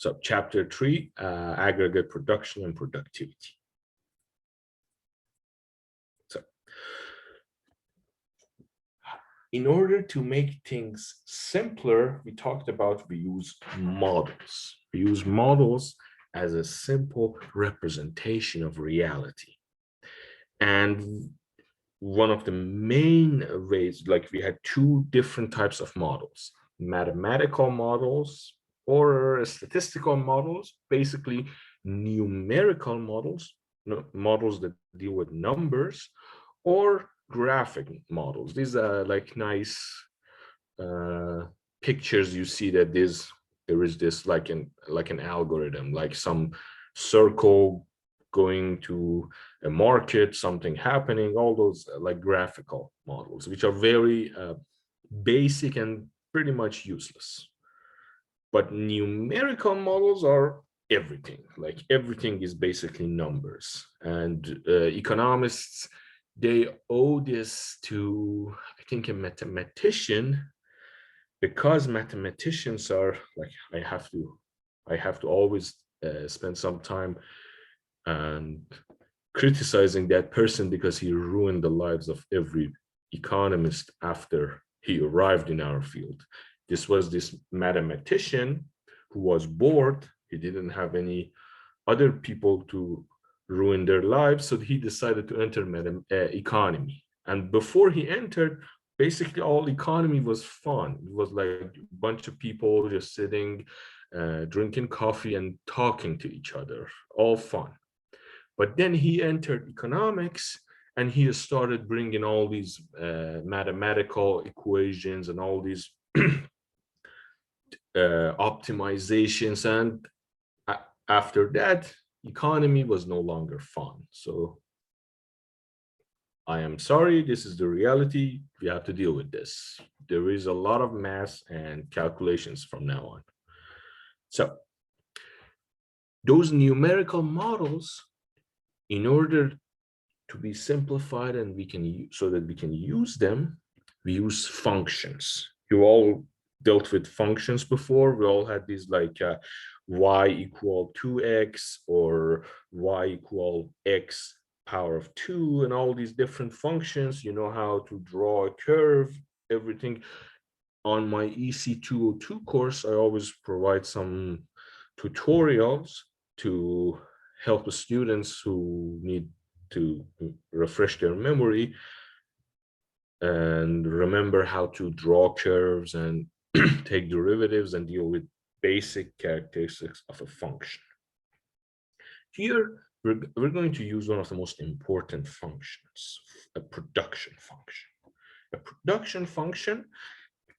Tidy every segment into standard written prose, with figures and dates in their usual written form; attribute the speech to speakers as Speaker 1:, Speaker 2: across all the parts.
Speaker 1: So chapter 3, aggregate production and productivity. So in order to make things simpler, we talked about we use models. We use models as a simple representation of reality. And one of the main ways, like we had two different types of models, mathematical models or statistical models, basically numerical models, models that deal with numbers, or graphic models. These are like nice pictures. You see that there is this like an algorithm, like some circle going to a market, something happening, all those like graphical models, which are very basic and pretty much useless. But numerical models are everything. Like everything is basically numbers. And economists, they owe this to, I think, a mathematician, because mathematicians are like, I have to always spend some time and criticizing that person, because he ruined the lives of every economist after he arrived in our field. This was this mathematician who was bored. He didn't have any other people to ruin their lives, so he decided to enter economy. And before he entered, basically all economy was fun. It was like a bunch of people just sitting, drinking coffee and talking to each other, all fun. But then he entered economics, and he started bringing all these mathematical equations and all these optimizations. And after that, economy was no longer fun. So I am sorry, this is the reality. We have to deal with this. There is a lot of math and calculations from now on. So those numerical models, in order to be simplified and we can so that we can use them, we use functions. You all dealt with functions before. We all had these like y equal 2x or y equal x power of 2 and all these different functions. You know how to draw a curve, everything. On my EC 202 course, I always provide some tutorials to help the students who need to refresh their memory and remember how to draw curves and take derivatives and deal with basic characteristics of a function. Here, we're going to use one of the most important functions, a production function. A production function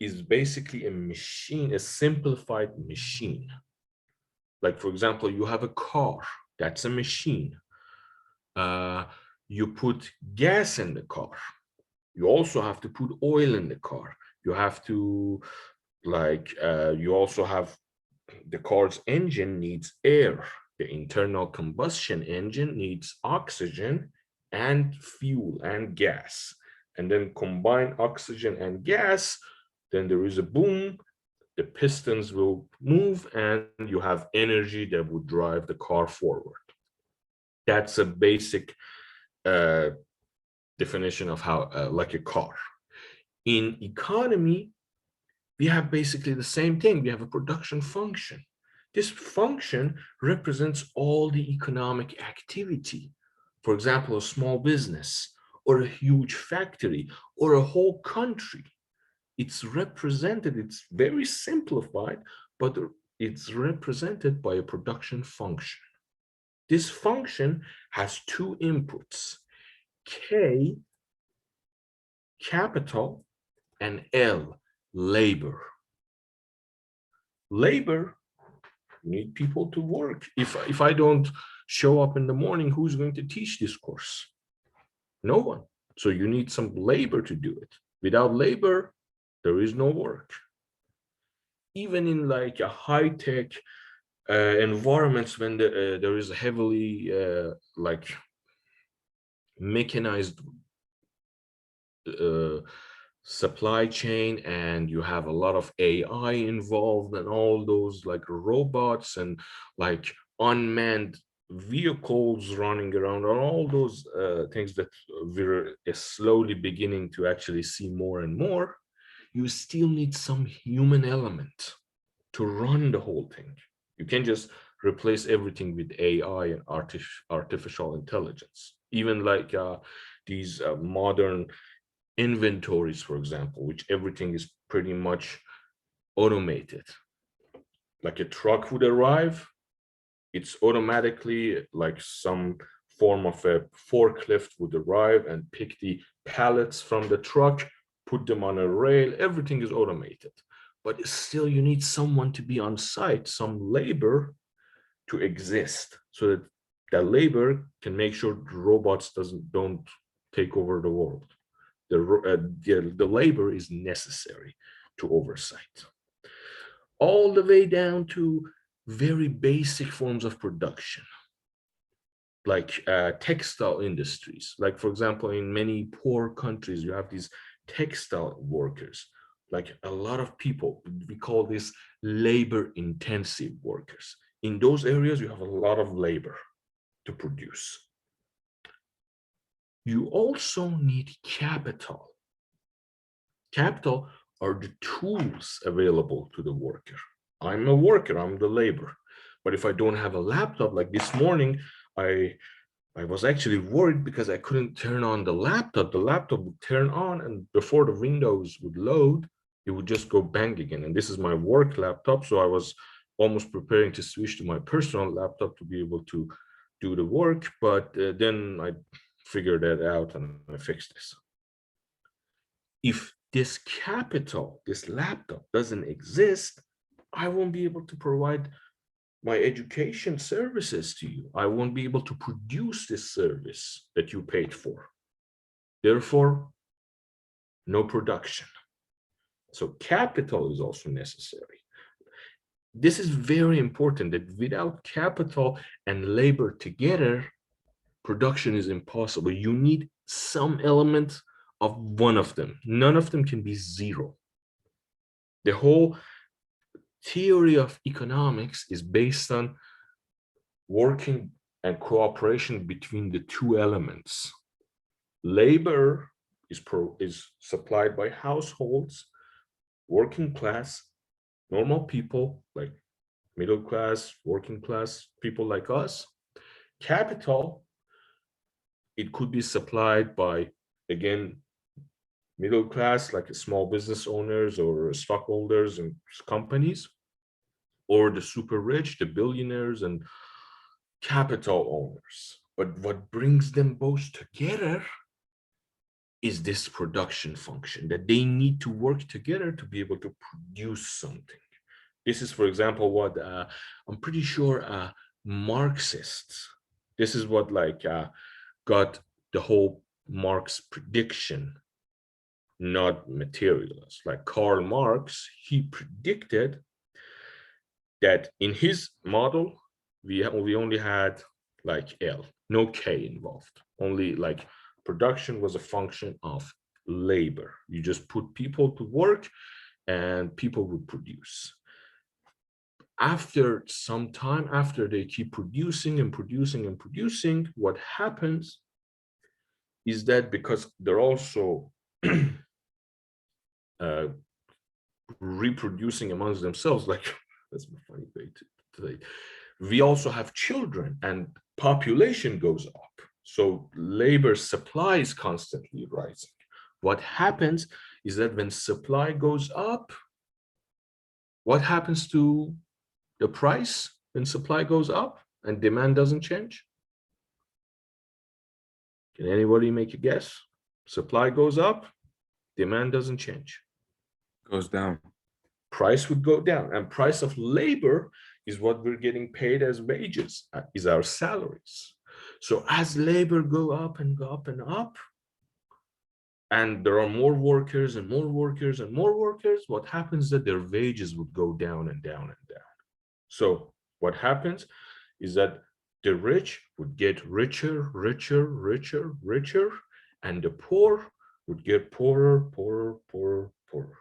Speaker 1: is basically a machine, a simplified machine. Like, for example, you have a car, that's a machine. You put gas in the car. You also have to put oil in the car. You have to, like, you also have the car's engine needs air. The internal combustion engine needs oxygen and fuel and gas. And then combine oxygen and gas, then there is a boom, the pistons will move, and you have energy that would drive the car forward. That's a basic definition of how, like a car. In economy, we have basically the same thing. We have a production function. This function represents all the economic activity. For example, a small business or a huge factory or a whole country. It's represented, it's very simplified, but it's represented by a production function. This function has two inputs, K, capital, and L, labor. Labor, you need people to work. If I don't show up in the morning, who's going to teach this course? No one. So you need some labor to do it. Without labor, there is no work. Even in like a high-tech environments, when there is a heavily like mechanized supply chain, and you have a lot of AI involved, and all those like robots and like unmanned vehicles running around, and all those things that we're slowly beginning to actually see more and more, you still need some human element to run the whole thing. You can't just replace everything with AI and artificial intelligence. Even like these modern inventories, for example, which everything is pretty much automated. Like a truck would arrive, it's automatically like some form of a forklift would arrive and pick the pallets from the truck, put them on a rail, everything is automated. But still you need someone to be on site, some labor to exist, so that that labor can make sure robots don't take over the world. The labor is necessary to oversight, all the way down to very basic forms of production, like textile industries. Like, for example, in many poor countries, you have these textile workers, like a lot of people, we call this labor intensive workers. In those areas, you have a lot of labor to produce. You also need capital. Capital are the tools available to the worker. I'm a worker, I'm the labor. But if I don't have a laptop, like this morning, I was actually worried because I couldn't turn on the laptop. The laptop would turn on, and before the Windows would load, it would just go bang again. And this is my work laptop, so I was almost preparing to switch to my personal laptop to be able to do the work. But then I figured that out and I fixed this. If this capital, this laptop doesn't exist, I won't be able to provide my education services to you. I won't be able to produce this service that you paid for. Therefore, no production. So capital is also necessary. This is very important, that without capital and labor together, production is impossible. You need some element of one of them. None of them can be zero. The whole theory of economics is based on working and cooperation between the two elements. Labor is supplied by households, working class, normal people like middle class, working class people like us. Capital, it could be supplied by, again, middle class, like small business owners or stockholders and companies, or the super rich, the billionaires and capital owners. But what brings them both together is this production function, that they need to work together to be able to produce something. This is, for example, what I'm pretty sure Marxists, this is what like got the whole Marx prediction, not materialists. Like Karl Marx, he predicted that in his model, we only had like L, no K involved, only like production was a function of labor. You just put people to work and people would produce. After some time, after they keep producing and producing and producing, what happens is that because they're also reproducing amongst themselves, like that's a funny way to say, we also have children and population goes up. So labor supply is constantly rising. What happens is that when supply goes up, what happens to the price when supply goes up and demand doesn't change? Can anybody make a guess? Supply goes up, demand doesn't change.
Speaker 2: Goes down.
Speaker 1: Price would go down, and price of labor is what we're getting paid as wages, is our salaries. So as labor go up and go up and up, and there are more workers and more workers and more workers, what happens is that their wages would go down and down and down. So what happens is that the rich would get richer, richer, richer, richer, and the poor would get poorer, poorer, poorer, poorer.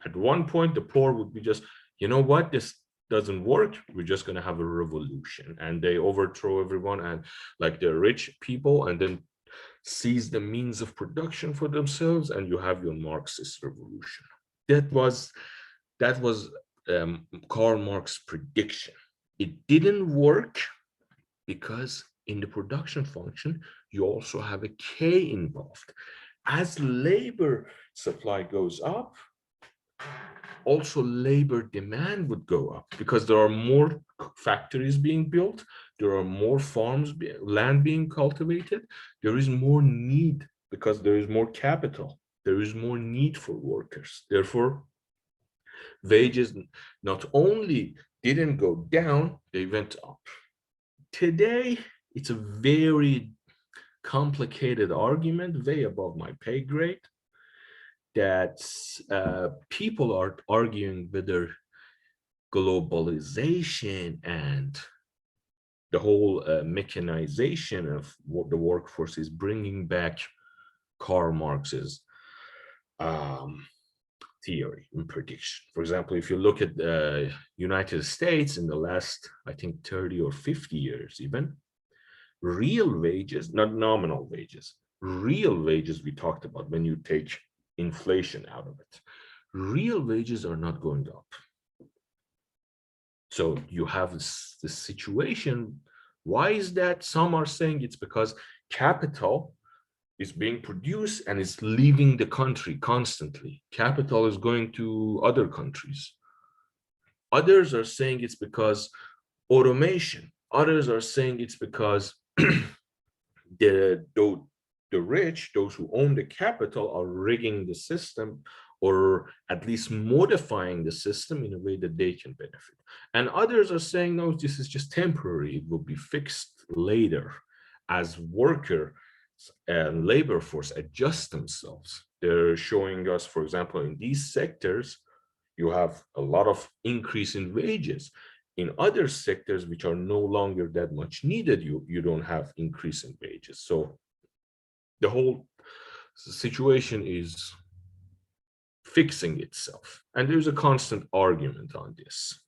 Speaker 1: At one point, the poor would be just, you know what, this doesn't work. We're just going to have a revolution. And they overthrow everyone and like the rich people, and then seize the means of production for themselves, and you have your Marxist revolution. That was Karl Marx's prediction. It didn't work because in the production function, you also have a K involved. As labor supply goes up, also labor demand would go up because there are more factories being built, there are more farms, land being cultivated, there is more need because there is more capital, there is more need for workers. Therefore, wages not only didn't go down, they went up. Today, it's a very complicated argument, way above my pay grade, that people are arguing whether globalization and the whole mechanization of what the workforce is bringing back Karl Marx's theory and prediction. For example, if you look at the United States in the last, I think, 30 or 50 years even, real wages, not nominal wages, real wages we talked about when you take inflation out of it, real wages are not going up. So you have this situation. Why is that? Some are saying it's because capital is being produced and it's leaving the country constantly. Capital is going to other countries. Others are saying it's because automation. Others are saying it's because the rich, those who own the capital, are rigging the system, or at least modifying the system in a way that they can benefit. And others are saying, no, this is just temporary. It will be fixed later as worker and labor force adjust themselves. They're showing us, for example, in these sectors, you have a lot of increase in wages. In other sectors, which are no longer that much needed, you don't have increase in wages. So the whole situation is fixing itself. And there's a constant argument on this.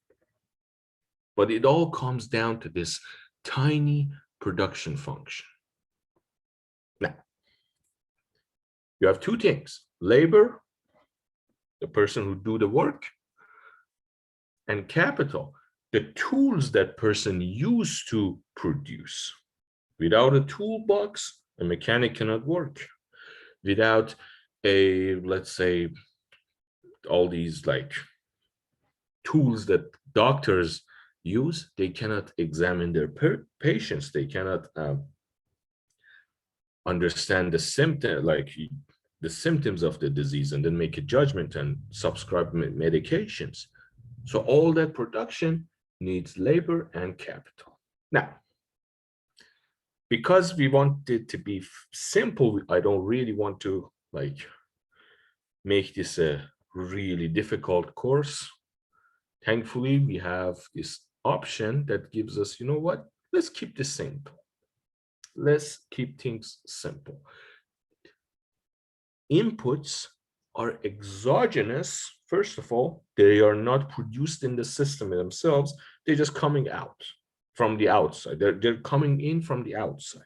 Speaker 1: But it all comes down to this tiny production function. Now, you have two things: labor, the person who do the work, and capital, the tools that person use to produce. Without a toolbox, a mechanic cannot work. Without a, let's say, all these like tools that doctors use, they cannot examine their patients. They cannot understand the symptoms of the disease and then make a judgment and subscribe medications. So all that production needs labor and capital. Now, because we want it to be simple, I don't really want to like make this a really difficult course. Thankfully, we have this option that gives us, you know what, let's keep this simple. Let's keep things simple. Inputs are exogenous. First of all, they are not produced in the system themselves. They're just coming out from the outside. They're coming in from the outside.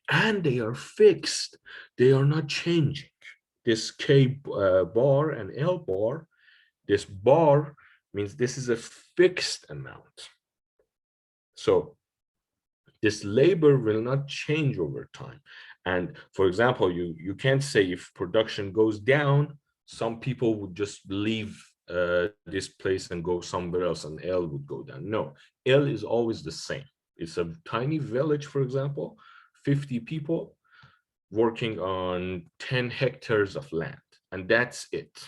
Speaker 1: And they are fixed. They are not changing. This K bar and L bar, this bar means this is a fixed amount. So this labor will not change over time. And for example, you can't say if production goes down, some people would just leave this place and go somewhere else and L would go down. No, L is always the same. It's a tiny village, for example, 50 people working on 10 hectares of land, and that's it.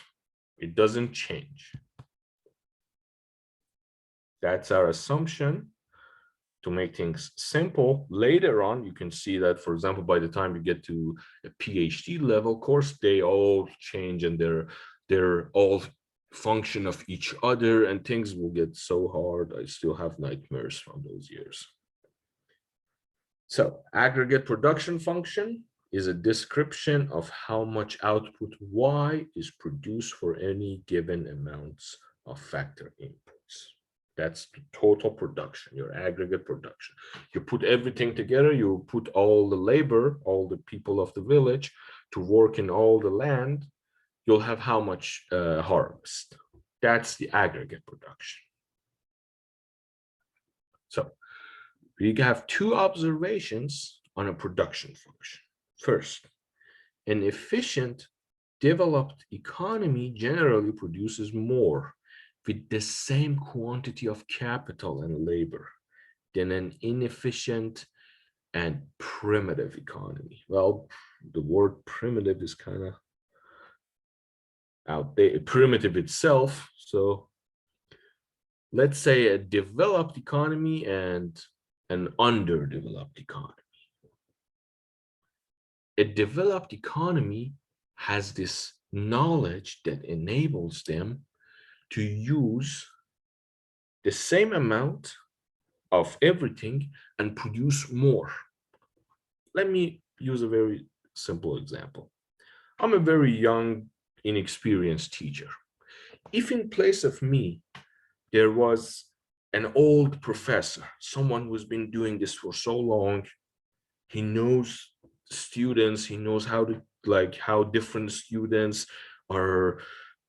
Speaker 1: It doesn't change. That's our assumption. To make things simple, later on, you can see that, for example, by the time you get to a PhD level course, they all change and they're all function of each other, and things will get so hard. I still have nightmares from those years. So aggregate production function, is a description of how much output Y is produced for any given amounts of factor inputs. That's the total production, your aggregate production. You put everything together, you put all the labor, all the people of the village to work in all the land, you'll have how much harvest. That's the aggregate production. So we have two observations on a production function. First, an efficient, developed economy generally produces more with the same quantity of capital and labor than an inefficient and primitive economy. Well, the word primitive is kind of outdated, primitive itself. So let's say a developed economy and an underdeveloped economy. A developed economy has this knowledge that enables them to use the same amount of everything and produce more. Let me use a very simple example. I'm a very young, inexperienced teacher. If in place of me, there was an old professor, someone who's been doing this for so long, he knows students, he knows how to, like, how different students are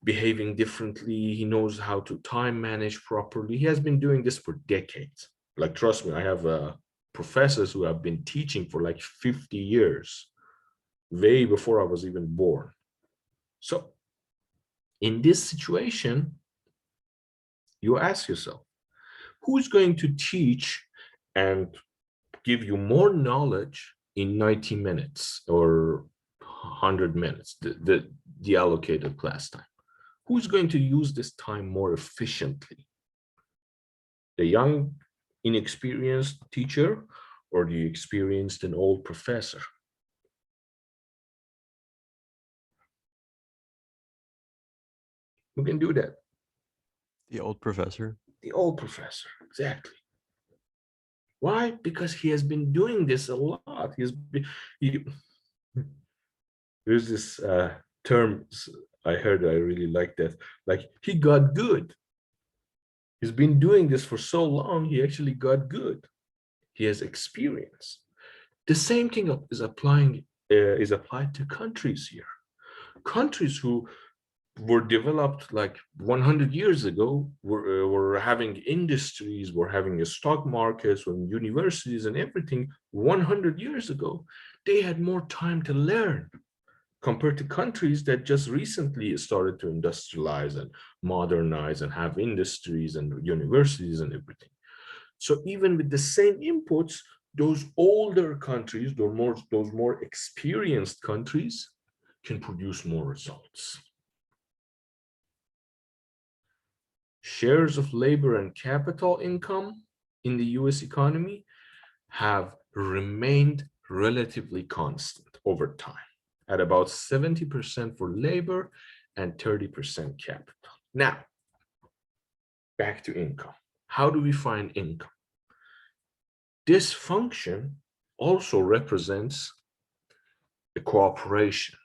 Speaker 1: behaving differently, he knows how to time manage properly. He has been doing this for decades. Like, trust me, I have professors who have been teaching for like 50 years, way before I was even born. So in this situation, you ask yourself, who's going to teach and give you more knowledge in 90 minutes or 100 minutes, the allocated class time? Who's going to use this time more efficiently? The young, inexperienced teacher or the experienced and old professor? Who can do that?
Speaker 2: The old professor.
Speaker 1: The old professor, exactly. Why? Because he has been doing this a lot. There's this term I heard, I really like that. Like, he got good. He's been doing this for so long, he actually got good. He has experience. The same thing is applied to countries here. Countries who were developed like 100 years ago were having industries, were having a stock markets and universities and everything 100 years ago. They had more time to learn compared to countries that just recently started to industrialize and modernize and have industries and universities and everything. So even with the same inputs, those older countries, those more experienced countries can produce more results. Shares of labor and capital income in the US economy have remained relatively constant over time, at about 70% for labor and 30% capital. Now, back to income. How do we find income? This function also represents a cooperation.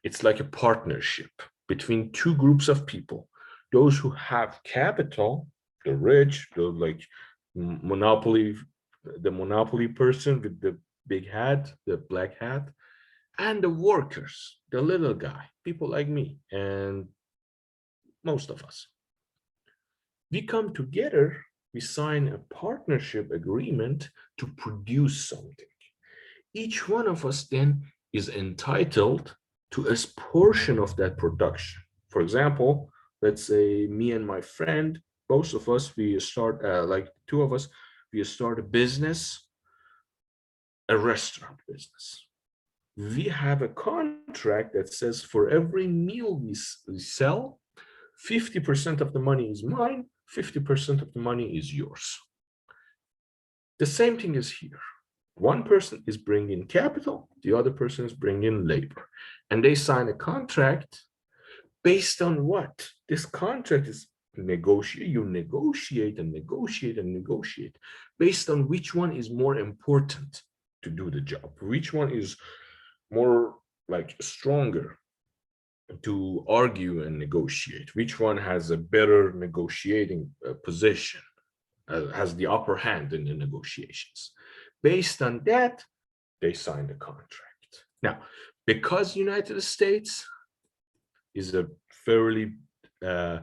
Speaker 1: It's like a partnership between two groups of people. Those who have capital, the rich, the like monopoly, the monopoly person with the big hat, the black hat, and the workers, the little guy, people like me and most of us. We come together, we sign a partnership agreement to produce something. Each one of us then is entitled to a portion of that production. For example, let's say me and my friend, both of us, we start, like two of us, we start a business, a restaurant business. We have a contract that says for every meal we sell, 50% of the money is mine, 50% of the money is yours. The same thing is here. One person is bringing capital, the other person is bringing labor, and they sign a contract based on what? This contract is negotiate. You negotiate and negotiate and negotiate based on which one is more important to do the job, which one is more like stronger to argue and negotiate, which one has a better negotiating position, has the upper hand in the negotiations. Based on that, they signed a contract. Now, because United States is a fairly uh,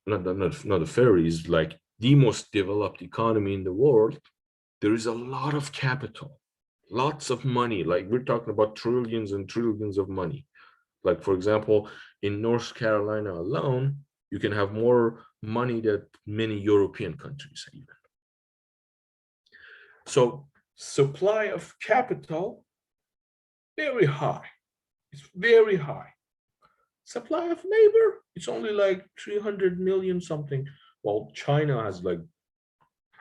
Speaker 1: not a fairly, is like the most developed economy in the world, there is a lot of capital, lots of money. Like we're talking about trillions and trillions of money. Like, for example, in North Carolina alone, you can have more money than many European countries even. So supply of capital, very high. It's very high. Supply of labor, it's only like 300 million something. While China has like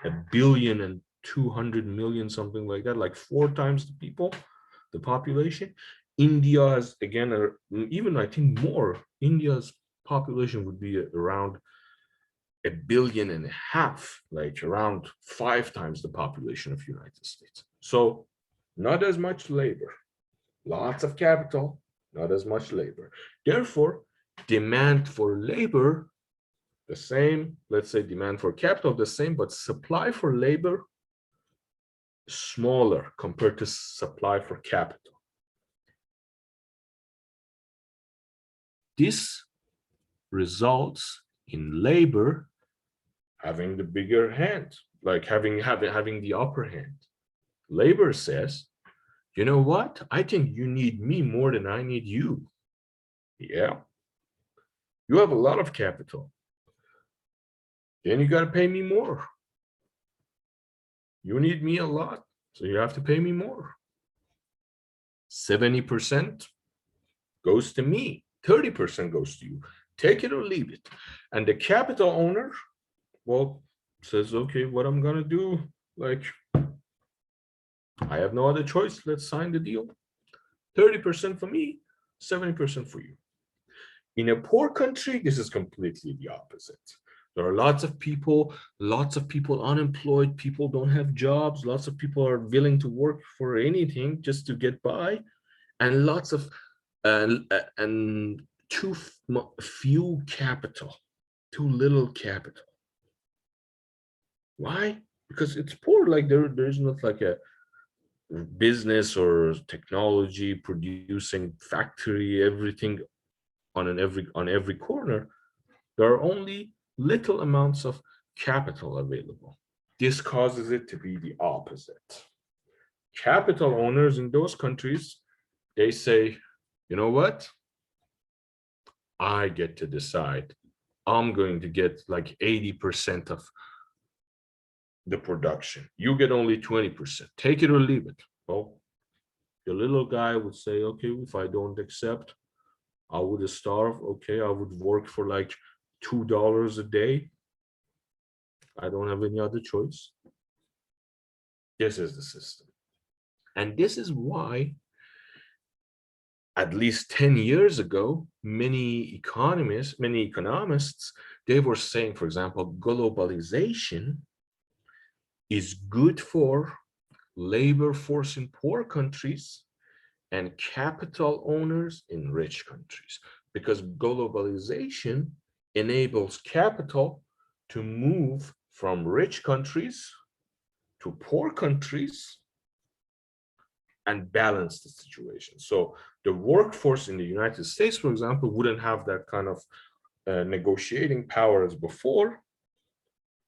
Speaker 1: 1,200,000,000, something like that, like 4 times the people, the population. India has, again, even I think more. India's population would be around 1.5 billion, like around 5 times the population of United States. So not as much labor, lots of capital, not as much labor. Therefore, demand for labor the same, let's say demand for capital the same, but supply for labor smaller compared to supply for capital. This results in labor having the bigger hand, like having the upper hand. Labor says, you know what? I think you need me more than I need you. Yeah. You have a lot of capital. Then you got to pay me more. You need me a lot, so you have to pay me more. 70% goes to me, 30% goes to you. Take it or leave it. And the capital owner, well, says, okay, what I'm gonna do, like, I have no other choice. Let's sign the deal. 30% for me, 70% for you. In a poor country, this is completely the opposite. There are lots of people unemployed, people don't have jobs, lots of people are willing to work for anything just to get by, and lots of and too few capital, too little capital. Why? Because it's poor. Like there's not like a business or technology producing factory, everything on every corner. There are only little amounts of capital available. This causes it to be the opposite. Capital owners in those countries, they say, you know what? I get to decide. I'm going to get like 80% of the production. You get only 20%. Take it or leave it. Well, the little guy would say, okay, if I don't accept, I would starve. Okay, I would work for like $2 a day. I don't have any other choice. This is the system. And this is why, at least 10 years ago, many economists, they were saying, for example, globalization is good for labor force in poor countries and capital owners in rich countries, because globalization enables capital to move from rich countries to poor countries and balance the situation. So the workforce in the United States, for example, wouldn't have that kind of negotiating power as before,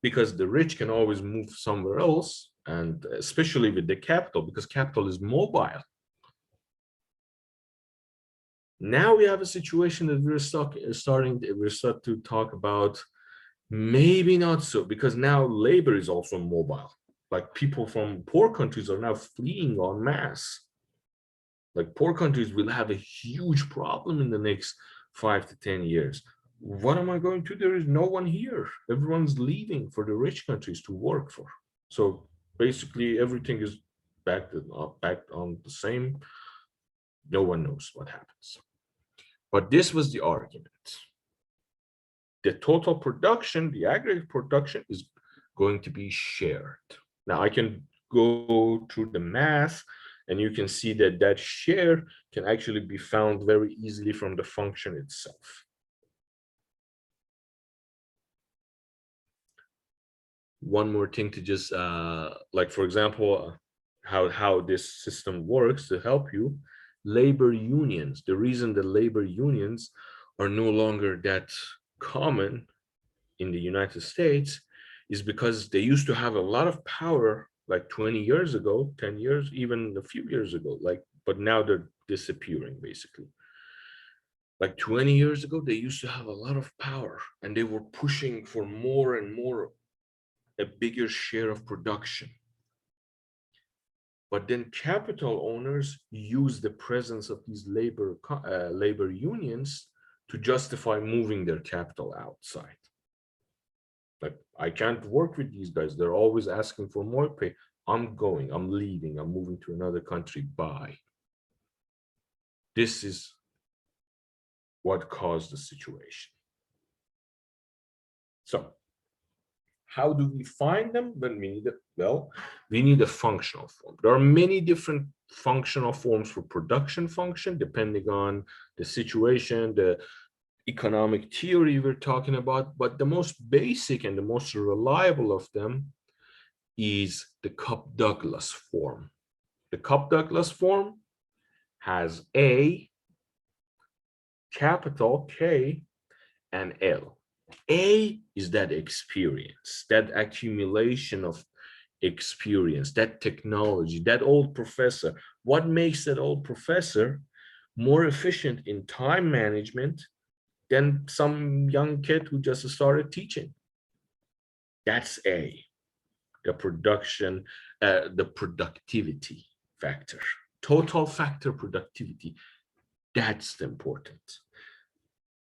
Speaker 1: because the rich can always move somewhere else, and especially with the capital, because capital is mobile. Now we have a situation that we're start to talk about, maybe not so, because now labor is also mobile. Like people from poor countries are now fleeing en masse. Like poor countries will have a huge problem in the next 5 to 10 years. What am I going to do? There is no one here. Everyone's leaving for the rich countries to work for. So basically everything is back on the same. No one knows what happens. But this was the argument. The total production, the aggregate production, is going to be shared. Now I can go through the math And you can see that that share can actually be found very easily from the function itself. One more thing to just like, for example, how this system works to help you. Labor unions, the reason the labor unions are no longer that common in the United States is because they used to have a lot of power like 20 years ago, 10 years, even a few years ago, like, but now they're disappearing basically. Like 20 years ago, they used to have a lot of power and they were pushing for more and more, a bigger share of production. But then capital owners use the presence of these labor unions to justify moving their capital outside. Like, I can't work with these guys. They're always asking for more pay. I'm going, I'm leaving, I'm moving to another country. Bye. This is what caused the situation. So how do we find them? When we need it? Well, we need a functional form. There are many different functional forms for production function, depending on the situation, the economic theory we're talking about. But the most basic and the most reliable of them is the Cobb-Douglas form. The Cobb-Douglas form has A, capital K, and L. A is that experience, that accumulation of experience, that technology, that old professor. What makes that old professor more efficient in time management than some young kid who just started teaching? That's A, the production, the productivity factor, total factor productivity. That's important.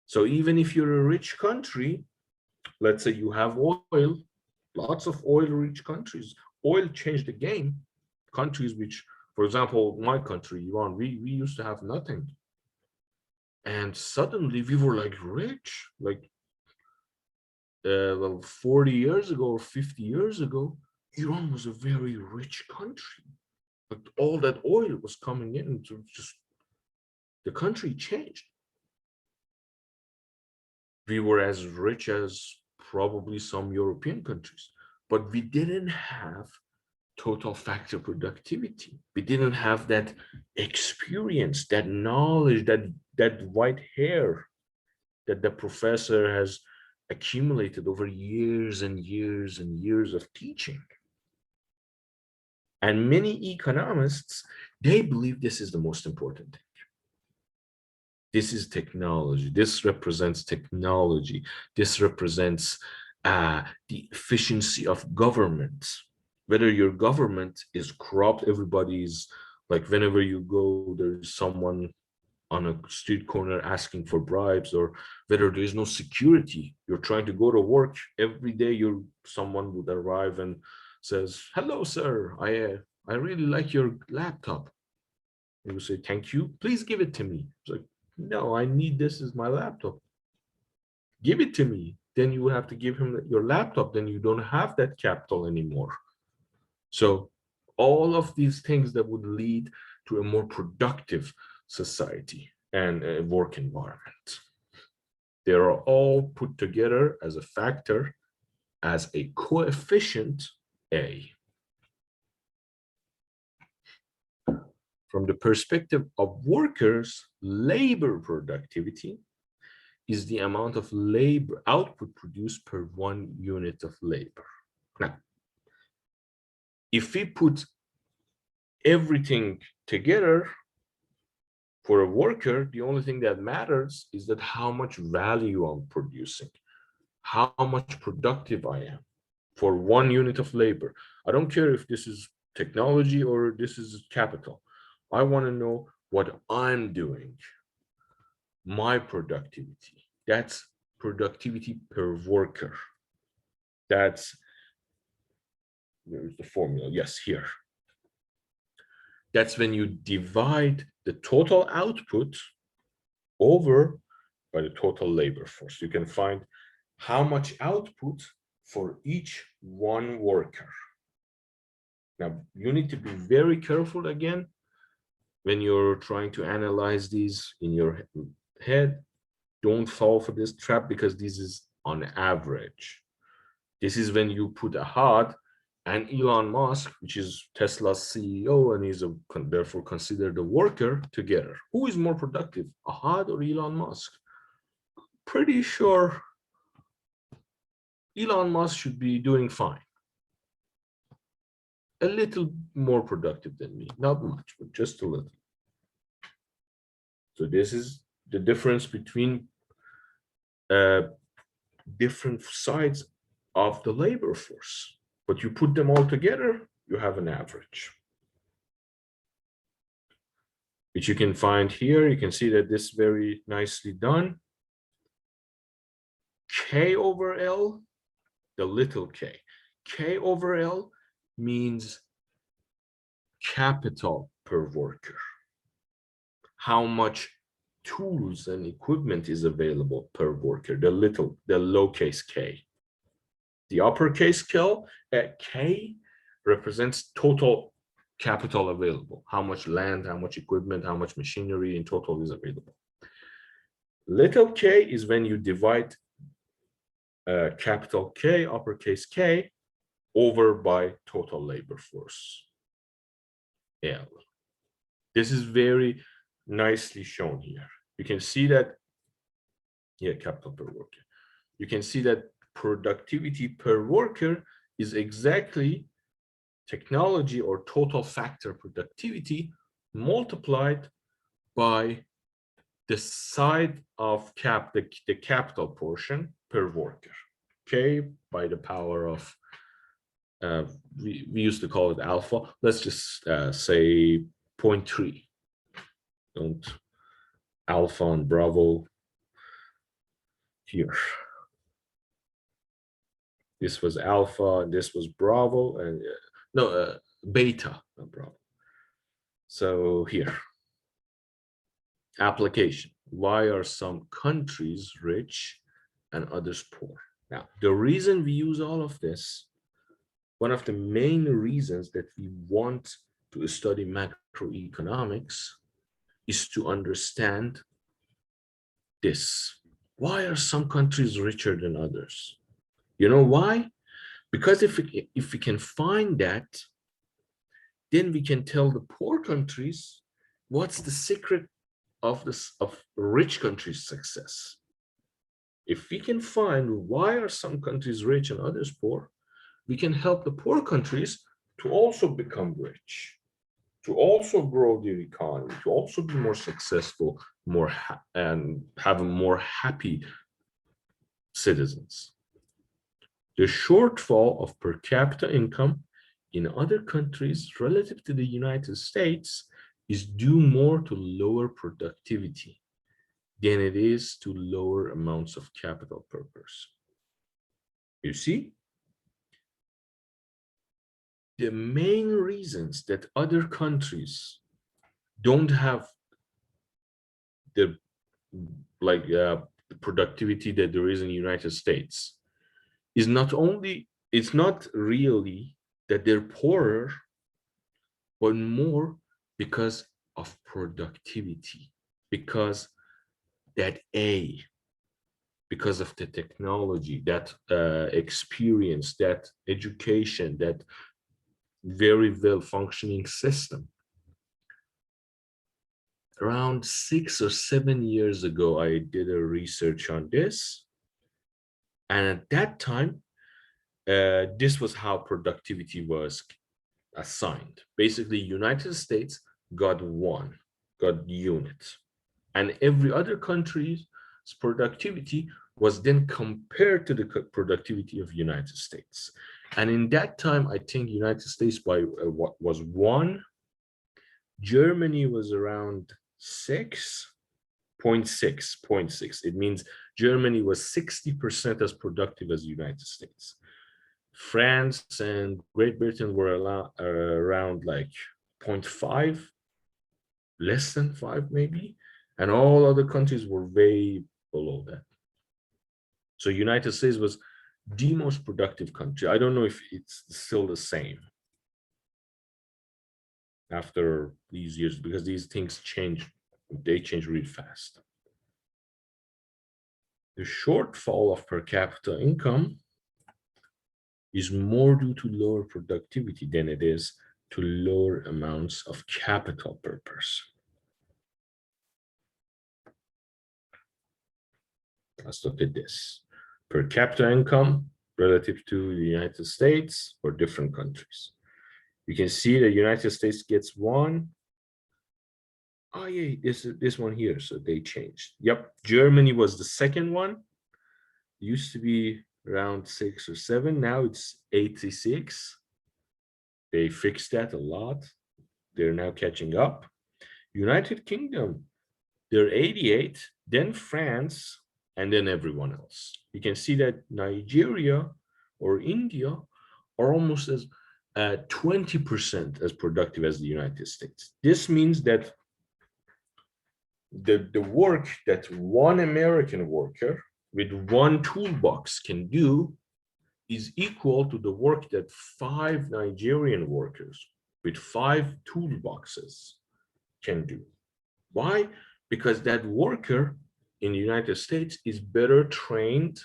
Speaker 1: So even if you're a rich country, let's say you have oil, lots of oil-rich countries, oil changed the game. Countries which, for example, my country, Iran, we used to have nothing. And suddenly we were like rich, like well, 40 years ago or 50 years ago, Iran was a very rich country. But all that oil was coming in, to just, the country changed. We were as rich as probably some European countries, but we didn't have total factor productivity. We didn't have that experience, that knowledge, that white hair that the professor has accumulated over years and years and years of teaching. And many economists, they believe this is the most important thing. This is technology. This represents technology. This represents the efficiency of government. Whether your government is corrupt, everybody's like, whenever you go, there's someone on a street corner asking for bribes, or whether there is no security. You're trying to go to work every day. Someone would arrive and says, "Hello, sir. I really like your laptop." You would say, "Thank you. Please give it to me." It's like, "No, I need this as my laptop. Give it to me." Then you have to give him your laptop. Then you don't have that capital anymore. So all of these things that would lead to a more productive society and a work environment, they are all put together as a factor, as a coefficient A. From the perspective of workers, labor productivity is the amount of labor output produced per 1 unit of labor. Now, if we put everything together for a worker, the only thing that matters is that how much value I'm producing, how much productive I am for 1 unit of labor. I don't care if this is technology or this is capital. I want to know what I'm doing, my productivity. That's productivity per worker. That's, where's the formula? Yes, here. That's when you divide the total output over by the total labor force. You can find how much output for each one worker. Now, you need to be very careful again when you're trying to analyze these in your head, don't fall for this trap, because this is on average. This is when you put Ahad and Elon Musk, which is Tesla's CEO and is therefore considered a worker, together. Who is more productive, Ahad or Elon Musk? Pretty sure Elon Musk should be doing fine. A little more productive than me, not much, but just a little. So this is the difference between different sides of the labor force. But you put them all together, you have an average, which you can find here. You can see that this is very nicely done. K over L, the little k. K over L means capital per worker. How much tools and equipment is available per worker, the lowercase k. The uppercase K represents total capital available, how much land, how much equipment, how much machinery in total is available. Little k is when you divide capital K, uppercase K, over by total labor force, L. This is very nicely shown here. You can see that, capital per worker. You can see that productivity per worker is exactly technology or total factor productivity multiplied by the side of the capital portion per worker. K by the power of, we used to call it alpha. Let's just say 0.3. Don't alpha and bravo here. This was alpha and this was bravo, and beta, not bravo. So here, application. Why are some countries rich and others poor? Now, the reason we use all of this, one of the main reasons that we want to study macroeconomics is to understand this. Why are some countries richer than others? You know why? Because if we can find that, then we can tell the poor countries what's the secret of rich countries' success. If we can find why are some countries rich and others poor, we can help the poor countries to also become rich, to also grow their economy, to also be more successful, and have more happy citizens. The shortfall of per capita income in other countries relative to the United States is due more to lower productivity than it is to lower amounts of capital per person. You see? The main reasons that other countries don't have the productivity that there is in the United States is it's not really that they're poorer, but more because of productivity, because because of the technology, that experience, that education, that very well functioning system. Around 6 or 7 years ago, I did a research on this. And at that time, this was how productivity was assigned. Basically, United States got units. And every other country's productivity was then compared to the productivity of United States. And in that time, I think United States was 1, Germany was around 6.6. It means Germany was 60% as productive as the United States. France and Great Britain were around like 0.5, less than 5 maybe, and all other countries were way below that. So United States was the most productive country. I don't know if it's still the same. after these years, because these things change, they change really fast. The shortfall of per capita income is more due to lower productivity than it is to lower amounts of capital per person. Let's look at this. Per capita income relative to the United States or different countries. You can see the United States gets one. Oh yeah, this one here, so they changed. Yep, Germany was the second one. Used to be around 6 or 7, now it's 86. They fixed that a lot. They're now catching up. United Kingdom, they're 88, then France, and then everyone else. You can see that Nigeria or India are almost as 20% as productive as the United States. This means that the work that one American worker with one toolbox can do is equal to the work that 5 Nigerian workers with 5 toolboxes can do. Why? Because that worker in the United States is better trained,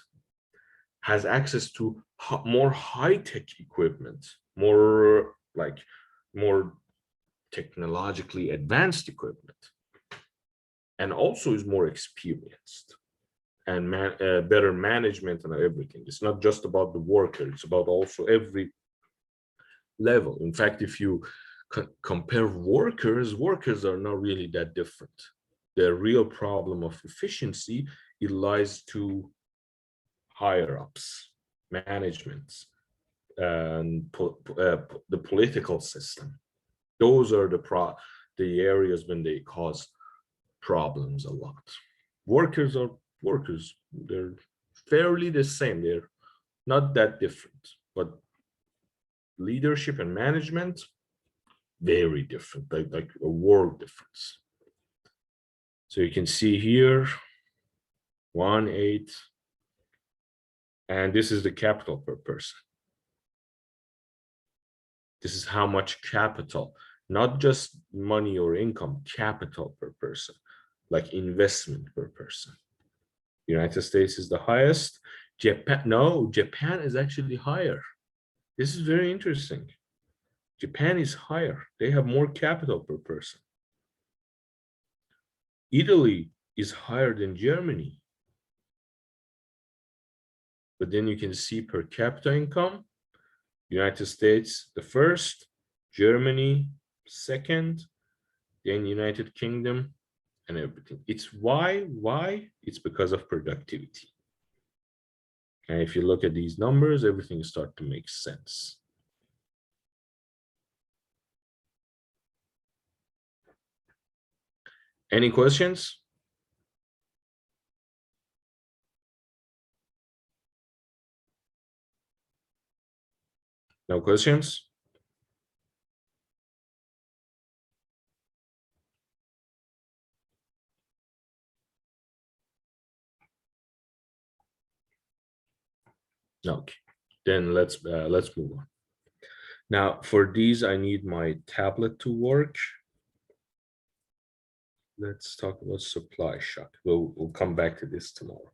Speaker 1: has access to more high-tech equipment, more technologically advanced equipment, and also is more experienced and better management and everything. It's not just about the worker, it's about also every level. In fact, if you compare workers are not really that different. The real problem of efficiency, it lies to higher ups, management, and the political system. Those are the areas when they cause problems a lot. Workers are workers. They're fairly the same. They're not that different, but leadership and management, very different, like a world difference. So you can see here 1.8, and this is the capital per person. This is how much capital, not just money or income, capital per person, like investment per person. United States is the highest. Japan is actually higher. This is very interesting. Japan is higher. They have more capital per person. Italy is higher than Germany. But then you can see per capita income, United States the first, Germany second, then United Kingdom, and everything. It's why? It's because of productivity. And if you look at these numbers, everything starts to make sense. Any questions? No questions? Okay, then let's move on. Now for these, I need my tablet to work. Let's talk about supply shock. We'll come back to this tomorrow.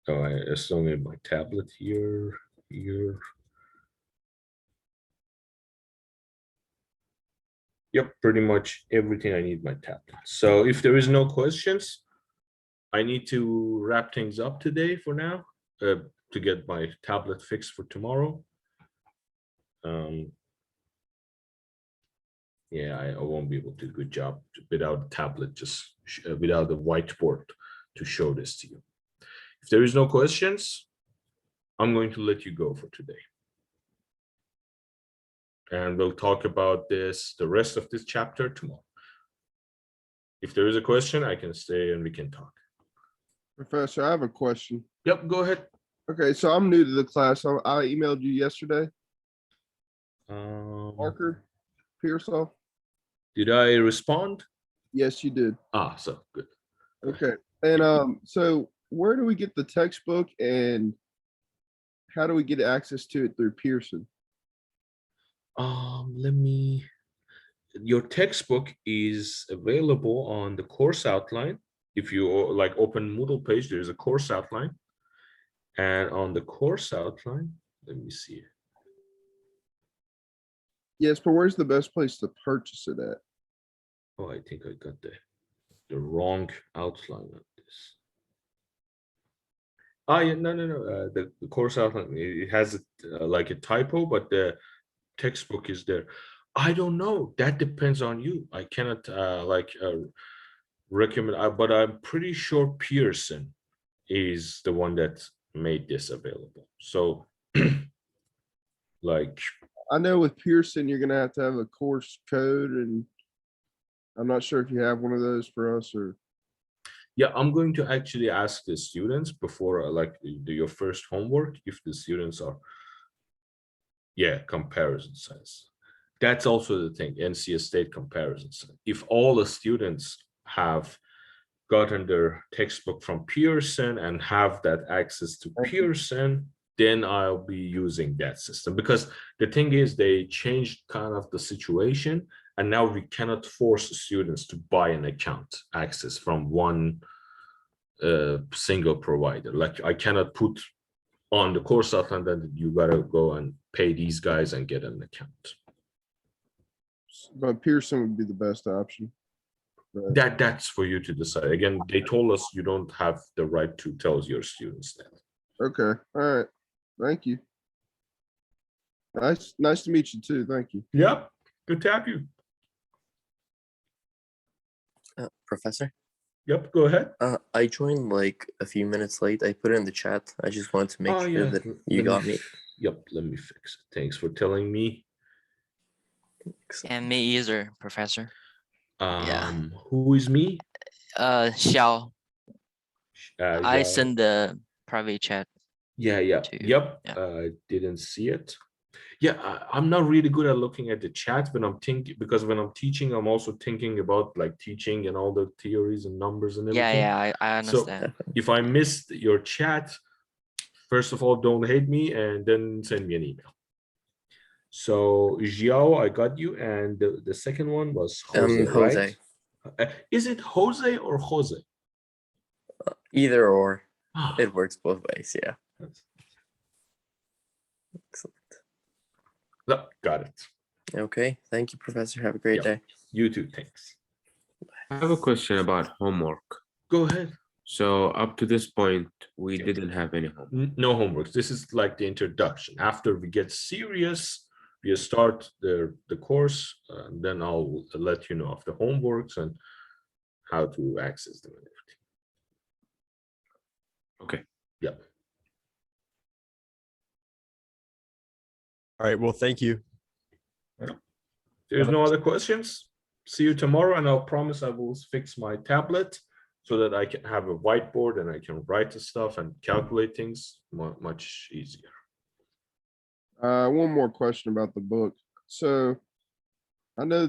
Speaker 1: Oh, I still need my tablet here. Yep, pretty much everything I need my tablet. So if there is no questions, I need to wrap things up today for now, to get my tablet fixed for tomorrow. Yeah, I won't be able to do a good job without a tablet, just without the whiteboard to show this to you. If there is no questions, I'm going to let you go for today. And we'll talk about this, the rest of this chapter tomorrow. If there is a question, I can stay and we can talk.
Speaker 3: Professor, I have a question.
Speaker 1: Yep, go ahead.
Speaker 3: Okay, so I'm new to the class. I emailed you yesterday,
Speaker 1: Um,
Speaker 3: Parker Pearsall.
Speaker 1: Did I respond?
Speaker 3: Yes, you did.
Speaker 1: Ah, so good.
Speaker 3: Okay, and so where do we get the textbook, and how do we get access to it through Pearson?
Speaker 1: Let me, your textbook is available on the course outline. If you like open Moodle page, there's a course outline. And on the course outline, let me see.
Speaker 3: Yes, but where's the best place to purchase it at?
Speaker 1: Oh, I think I got the wrong outline of this. Ah, yeah, no, the course outline, it has like a typo, but the textbook is there. I don't know. That depends on you. I cannot recommend, but I'm pretty sure Pearson is the one that made this available. So, like,
Speaker 3: I know with Pearson, you're gonna have to have a course code, and I'm not sure if you have one of those for us or.
Speaker 1: yeah, I'm going to actually ask the students before like you do your first homework if the students are, yeah, comparison size. That's also the thing, NC State comparisons. If all the students have gotten their textbook from Pearson and have that access to Pearson, then I'll be using that system. Because the thing is, they changed kind of the situation, and now we cannot force students to buy an account access from one single provider. Like I cannot put on the course outline that you gotta go and pay these guys and get an account.
Speaker 3: But Pearson would be the best option. Right.
Speaker 1: That's for you to decide. Again, they told us you don't have the right to tell your students that.
Speaker 3: Okay, all right. Thank you. Nice to meet you too. Thank you.
Speaker 1: Yep, good to have you.
Speaker 4: Professor,
Speaker 1: Yep, go ahead.
Speaker 4: I joined like a few minutes late. I put it in the chat. I just wanted to make
Speaker 1: Oh,
Speaker 4: sure
Speaker 1: yeah,
Speaker 4: that
Speaker 1: let
Speaker 4: you got me.
Speaker 1: Yep, let me fix it. Thanks for telling me.
Speaker 5: And me either, Professor. Yeah.
Speaker 1: Who is me?
Speaker 5: Xiao, I
Speaker 1: Yeah.
Speaker 5: send the private chat.
Speaker 1: Yeah,
Speaker 5: to-
Speaker 1: yep.
Speaker 5: yeah.
Speaker 1: Didn't see it. Yeah, I'm not really good at looking at the chat when I'm thinking, because when I'm teaching, I'm also thinking about like teaching and all the theories and numbers and everything.
Speaker 5: Yeah, I
Speaker 1: So
Speaker 5: understand.
Speaker 1: if I missed your chat, first of all, don't hate me and then send me an email. So Xiao, I got you, and the second one was Jose,
Speaker 4: Jose.
Speaker 1: right? Is it Jose or Jose?
Speaker 4: Either or,
Speaker 1: Ah,
Speaker 4: it works both ways. Yeah. Excellent.
Speaker 1: no, got it.
Speaker 4: Okay. Thank you, Professor. Have a great
Speaker 1: Yeah.
Speaker 4: day.
Speaker 1: You too, thanks.
Speaker 6: I have a question about homework.
Speaker 1: Go ahead.
Speaker 6: So up to this point, we didn't have any homework.
Speaker 1: No homework. This is like the introduction. After we get serious, we start the course, then I'll let you know of the homeworks and how to access them and everything.
Speaker 6: Okay.
Speaker 1: Yep.
Speaker 2: All right, well, thank you.
Speaker 1: There's no other questions. See you tomorrow, and I'll promise I will fix my tablet so that I can have a whiteboard and I can write the stuff and calculate things much easier.
Speaker 3: One more question about the book. So I know